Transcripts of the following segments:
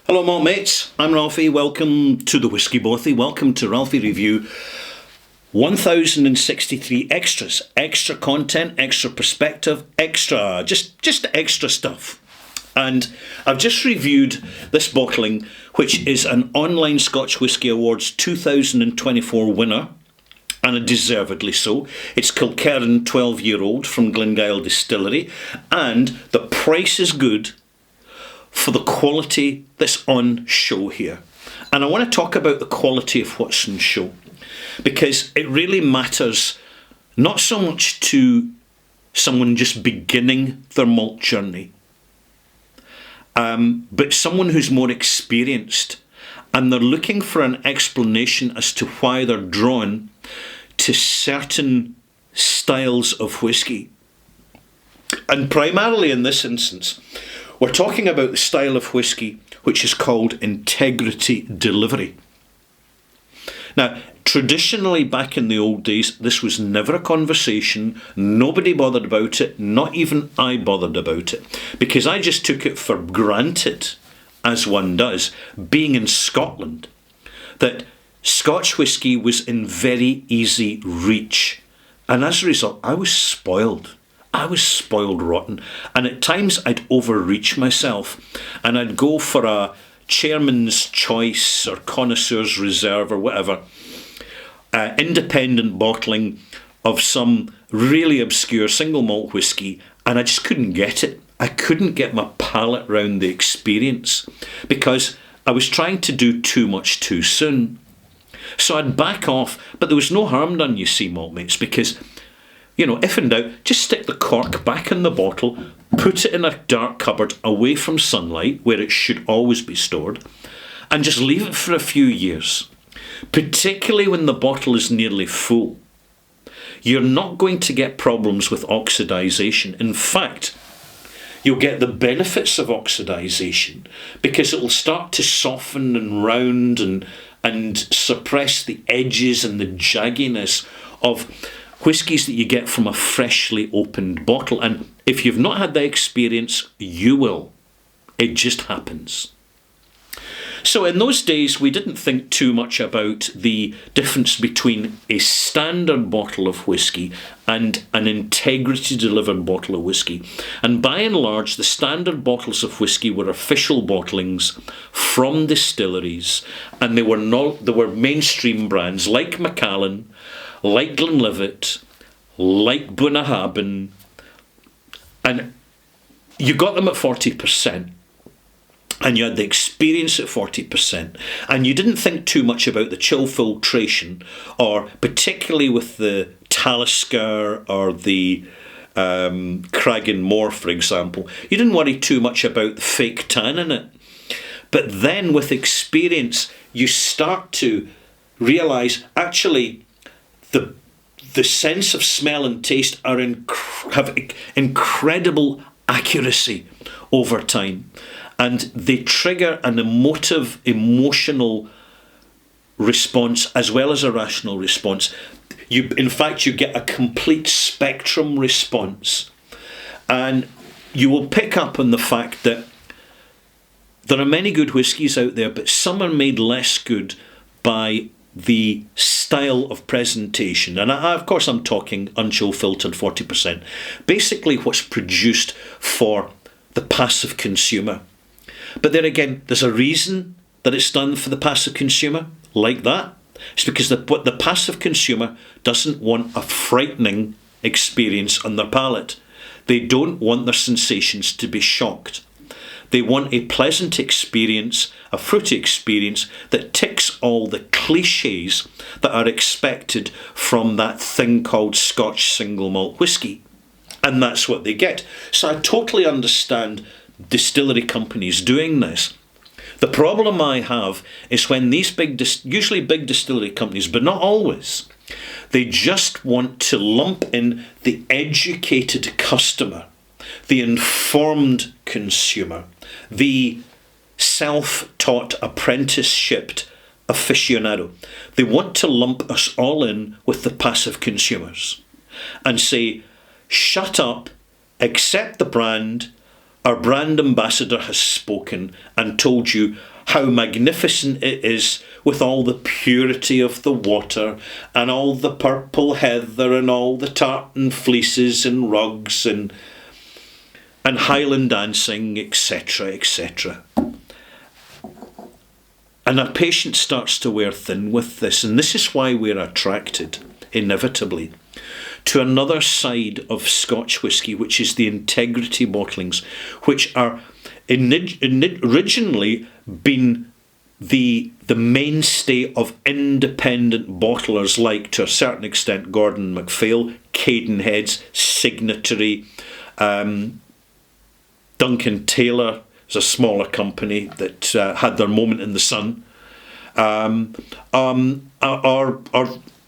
Hello, malt mates. I'm Ralphie. Welcome to the Whiskey Bothy. Welcome to Ralphie Review 1063 extras. Extra content, extra perspective, just extra stuff. And I've just reviewed this bottling, which is an Online Scotch Whisky Awards 2024 winner, and a deservedly so. It's Kilkerran 12-year-old from Glengyle Distillery, and the price is good for the quality that's on show here. And I want to talk about the quality of what's on show, because it really matters not so much to someone just beginning their malt journey, but someone who's more experienced, and they're looking for an explanation as to why they're drawn to certain styles of whisky. And primarily in this instance, we're talking about the style of whisky which is called integrity delivery. Now, traditionally back in the old days, this was never a conversation. Nobody bothered about it, not even I bothered about it, because I just took it for granted, as one does, being in Scotland, that Scotch whisky was in very easy reach. And as a result, I was spoiled. I was spoiled rotten, and at times I'd overreach myself, and I'd go for a chairman's choice or connoisseur's reserve or whatever, independent bottling of some really obscure single malt whisky, and I just couldn't get it. I couldn't get my palate round the experience because I was trying to do too much too soon. So I'd back off, but there was no harm done, you see, malt mates, because if in doubt, just stick the cork back in the bottle, put it in a dark cupboard away from sunlight, where it should always be stored, and just leave it for a few years. Particularly when the bottle is nearly full. You're not going to get problems with oxidisation. In fact, you'll get the benefits of oxidisation because it will start to soften and round and suppress the edges and the jagginess of whiskies that you get from a freshly opened bottle. And if you've not had that experience, you will. It just happens. So in those days, we didn't think too much about the difference between a standard bottle of whisky and an integrity delivered bottle of whisky. And by and large, the standard bottles of whisky were official bottlings from distilleries, and they were mainstream brands like Macallan, like Glenlivet, like Bunnahabhain, and you got them at 40%, and you had the experience at 40%, and you didn't think too much about the chill filtration, or particularly with the Talisker or the Cragganmore, for example, you didn't worry too much about the fake tan in it. But then with experience, you start to realise, actually, the sense of smell and taste have incredible accuracy over time, and they trigger an emotional response as well as a rational response. In fact, you get a complete spectrum response, and you will pick up on the fact that there are many good whiskies out there, but some are made less good by the style of presentation. And of course I'm talking unchill filtered 40%. Basically what's produced for the passive consumer. But there again, there's a reason that it's done for the passive consumer like that. It's because the passive consumer doesn't want a frightening experience on their palate. They don't want their sensations to be shocked. They want a pleasant experience, a fruity experience that ticks all the cliches that are expected from that thing called Scotch single malt whisky. And that's what they get. So I totally understand distillery companies doing this. The problem I have is when these usually big distillery companies, but not always, they just want to lump in the educated customer, the informed consumer, the self-taught, apprenticeshiped aficionado. They want to lump us all in with the passive consumers and say, shut up, accept the brand, Our brand ambassador has spoken and told you how magnificent it is with all the purity of the water and all the purple heather and all the tartan fleeces and rugs and Highland dancing, etc., etc. And our patient starts to wear thin with this, and this is why we're attracted, inevitably, to another side of Scotch whisky, which is the integrity bottlings, which are originally been the mainstay of independent bottlers like, to a certain extent, Gordon MacPhail, Cadenheads, Signatory, Duncan Taylor is a smaller company that had their moment in the sun, or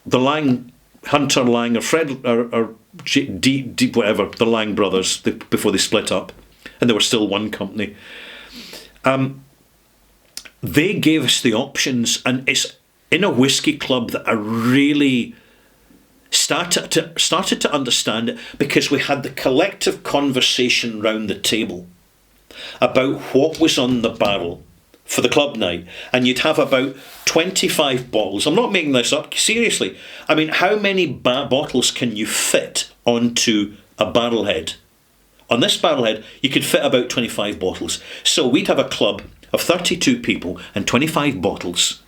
the Lang, Hunter Lang, or Fred, or whatever, the Lang brothers, before they split up, and they were still one company. They gave us the options, and it's in a whisky club that I really started to understand it, because we had the collective conversation round the table about what was on the barrel for the club night, and you'd have about 25 bottles. I'm not making this up, seriously. I mean, how many bottles can you fit onto a barrel head? On this barrel head, you could fit about 25 bottles. So we'd have a club of 32 people and 25 bottles,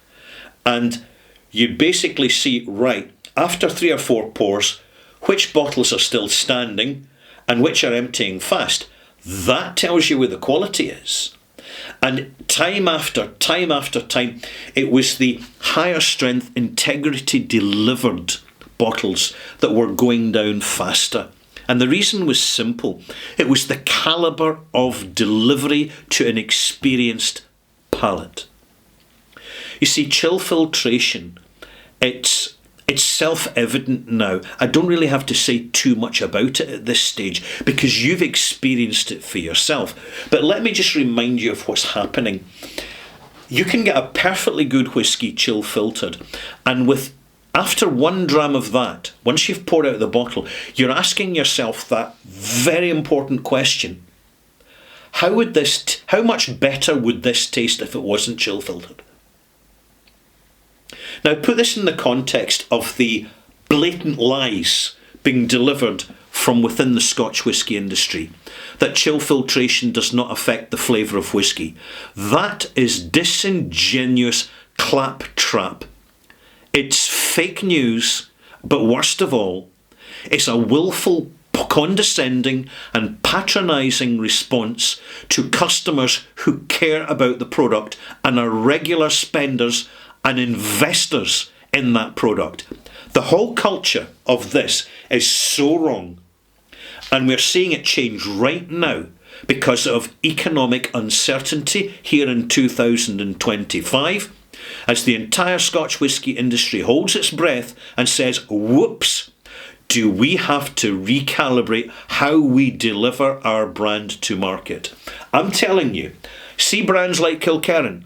and you'd basically see, right, after 3 or 4 pours, which bottles are still standing and which are emptying fast. That tells you where the quality is. And time after time after time, it was the higher strength, integrity delivered bottles that were going down faster. And the reason was simple. It was the calibre of delivery to an experienced palate. You see, chill filtration, it's self-evident now. I don't really have to say too much about it at this stage, because you've experienced it for yourself. But let me just remind you of what's happening. You can get a perfectly good whisky chill filtered, and after 1 dram of that, once you've poured out the bottle, you're asking yourself that very important question: how much better would this taste if it wasn't chill filtered? Now, put this in the context of the blatant lies being delivered from within the Scotch whisky industry, that chill filtration does not affect the flavour of whisky. That is disingenuous claptrap. It's fake news, but worst of all, it's a willful, condescending and patronising response to customers who care about the product and are regular spenders and investors in that product. The whole culture of this is so wrong, and we're seeing it change right now because of economic uncertainty here in 2025, as the entire Scotch whisky industry holds its breath and says, whoops, do we have to recalibrate how we deliver our brand to market? I'm telling you, see brands like Kilkerran,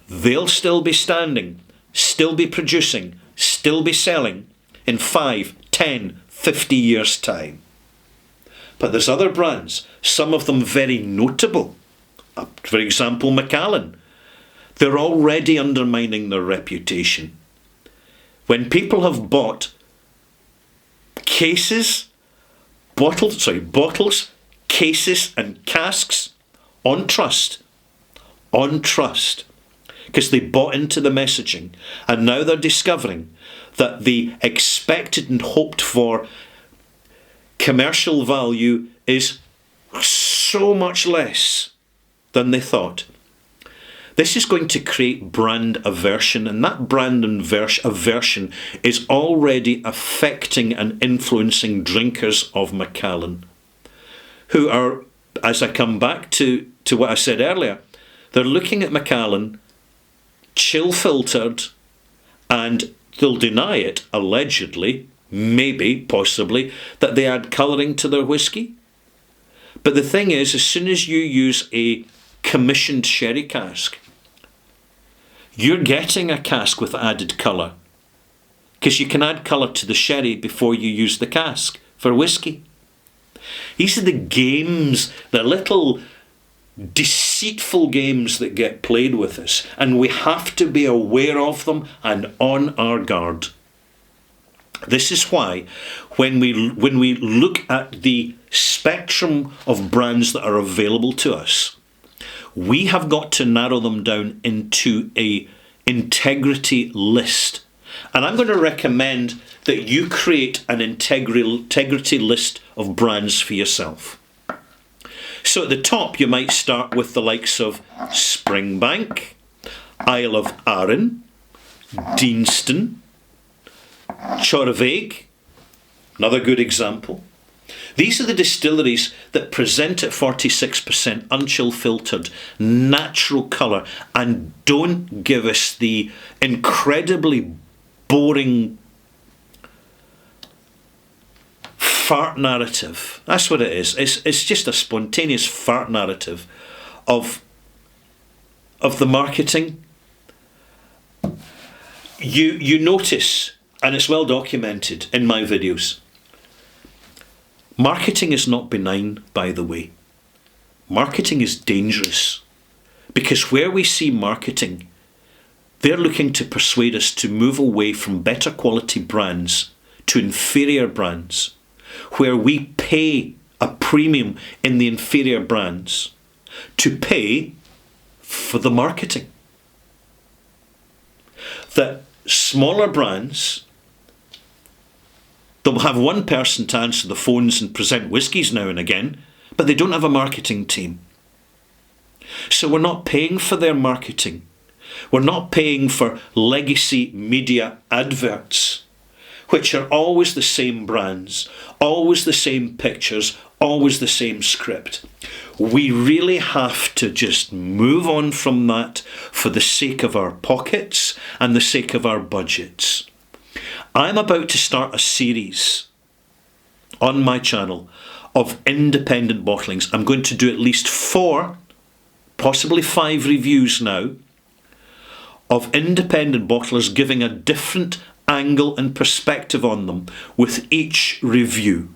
they'll still be standing, still be producing, still be selling in 5, 10, 50 years' time. But there's other brands, some of them very notable. For example, Macallan. They're already undermining their reputation. When people have bought bottles, cases and casks on trust, because they bought into the messaging, and now they're discovering that the expected and hoped for commercial value is so much less than they thought. This is going to create brand aversion, and that brand aversion is already affecting and influencing drinkers of Macallan, who are, as I come back to what I said earlier, they're looking at Macallan chill filtered, and they'll deny it, allegedly, maybe, possibly, that they add colouring to their whisky. But the thing is, as soon as you use a commissioned sherry cask, you're getting a cask with added colour, because you can add colour to the sherry before you use the cask for whisky. These are the games, the little deceitful games that get played with us, and we have to be aware of them and on our guard. This is why when we look at the spectrum of brands that are available to us, we have got to narrow them down into a integrity list. And I'm going to recommend that you create an integrity list of brands for yourself. So at the top, you might start with the likes of Springbank, Isle of Arran, Deanston, Chorveg, another good example. These are the distilleries that present at 46% unchill filtered, natural colour, and don't give us the incredibly boring fart narrative. That's what it is. It's just a spontaneous fart narrative of the marketing. You notice, and it's well documented in my videos, marketing is not benign, by the way. Marketing is dangerous, because where we see marketing, they're looking to persuade us to move away from better quality brands to inferior brands, where we pay a premium in the inferior brands to pay for the marketing. That smaller brands, they'll have one person to answer the phones and present whiskies now and again, but they don't have a marketing team. So we're not paying for their marketing. We're not paying for legacy media adverts, which are always the same brands, always the same pictures, always the same script. We really have to just move on from that for the sake of our pockets and the sake of our budgets. I'm about to start a series on my channel of independent bottlings. I'm going to do at least 4, possibly 5 reviews now of independent bottlers, giving a different angle and perspective on them with each review.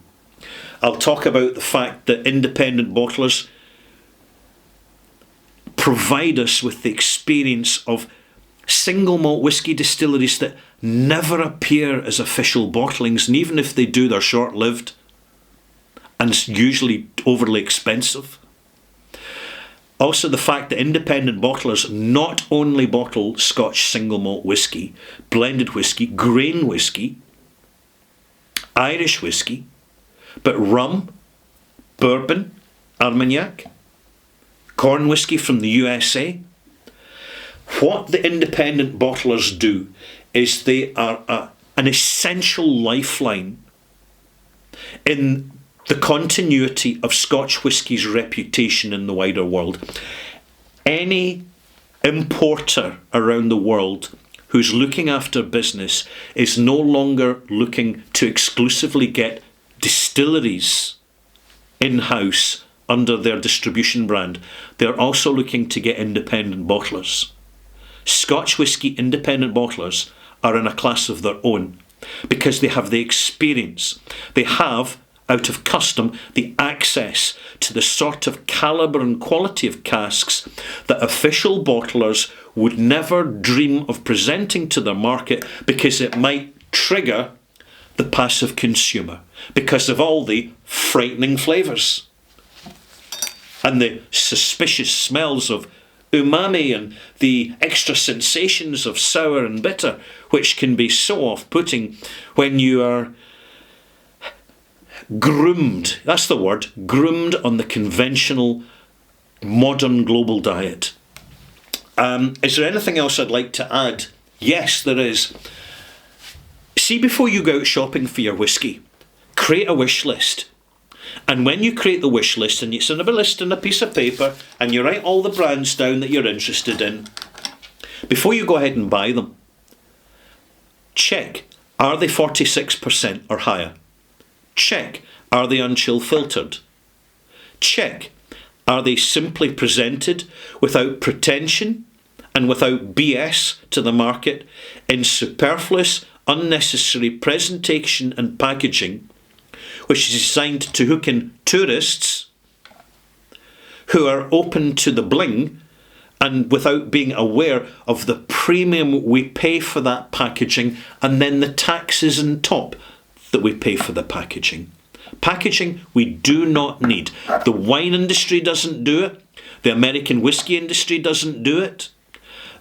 I'll talk about the fact that independent bottlers provide us with the experience of single malt whisky distilleries that never appear as official bottlings, and even if they do, they're short-lived and usually overly expensive. Also, the fact that independent bottlers not only bottle Scotch single malt whisky, blended whisky, grain whisky, Irish whisky, but rum, bourbon, Armagnac, corn whisky from the USA. What the independent bottlers do is they are an essential lifeline in the continuity of Scotch whisky's reputation in the wider world. Any importer around the world who's looking after business is no longer looking to exclusively get distilleries in-house under their distribution brand. They're also looking to get independent bottlers. Scotch whisky independent bottlers are in a class of their own because they have the experience. They have, out of custom, the access to the sort of calibre and quality of casks that official bottlers would never dream of presenting to their market, because it might trigger the passive consumer because of all the frightening flavours and the suspicious smells of umami and the extra sensations of sour and bitter, which can be so off-putting when you are groomed, that's the word, groomed on the conventional modern global diet. Is there anything else I'd like to add? Yes, there is. See, before you go out shopping for your whisky, create a wish list. And when you create the wish list, and it's in a list on a piece of paper, and you write all the brands down that you're interested in, before you go ahead and buy them, check, are they 46% or higher? Check, are they unchill filtered? Check, are they simply presented without pretension and without BS to the market in superfluous, unnecessary presentation and packaging, which is designed to hook in tourists who are open to the bling and without being aware of the premium we pay for that packaging and then the taxes on top that we pay for the packaging. Packaging we do not need. The wine industry doesn't do it. The American whiskey industry doesn't do it.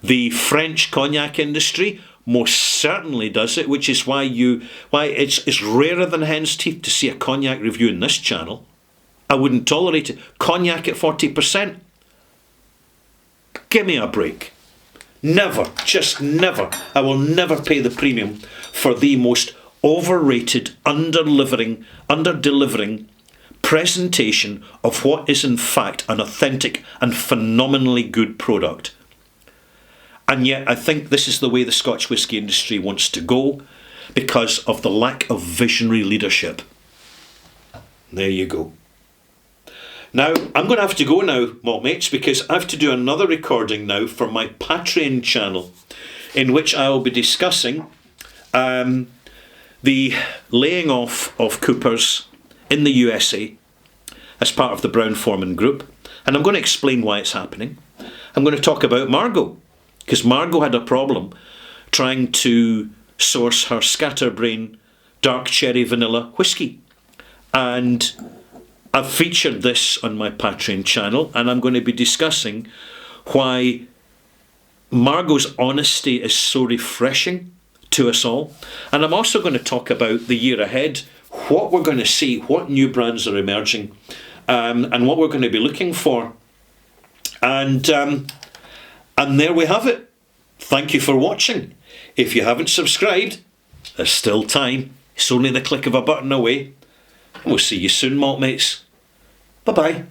The French cognac industry most certainly does it, which is why it's rarer than hen's teeth to see a cognac review in this channel. I wouldn't tolerate it. Cognac at 40%. Give me a break. Never, just never. I will never pay the premium for the most overrated, under-delivering presentation of what is in fact an authentic and phenomenally good product. And yet I think this is the way the Scotch whisky industry wants to go because of the lack of visionary leadership. There you go. Now, I'm going to have to go now, malt mates, because I have to do another recording now for my Patreon channel, in which I will be discussing the laying off of Coopers in the USA as part of the Brown-Forman Group. And I'm going to explain why it's happening. I'm going to talk about Margaux, because Margaux had a problem trying to source her Scatterbrain dark cherry vanilla whiskey. And I've featured this on my Patreon channel, and I'm going to be discussing why Margaux's honesty is so refreshing to us all. And I'm also going to talk about the year ahead, what we're going to see, what new brands are emerging, and what we're going to be looking for. And there we have it. Thank you for watching. If you haven't subscribed, there's still time. It's only the click of a button away. We'll see you soon, malt mates. Bye-bye.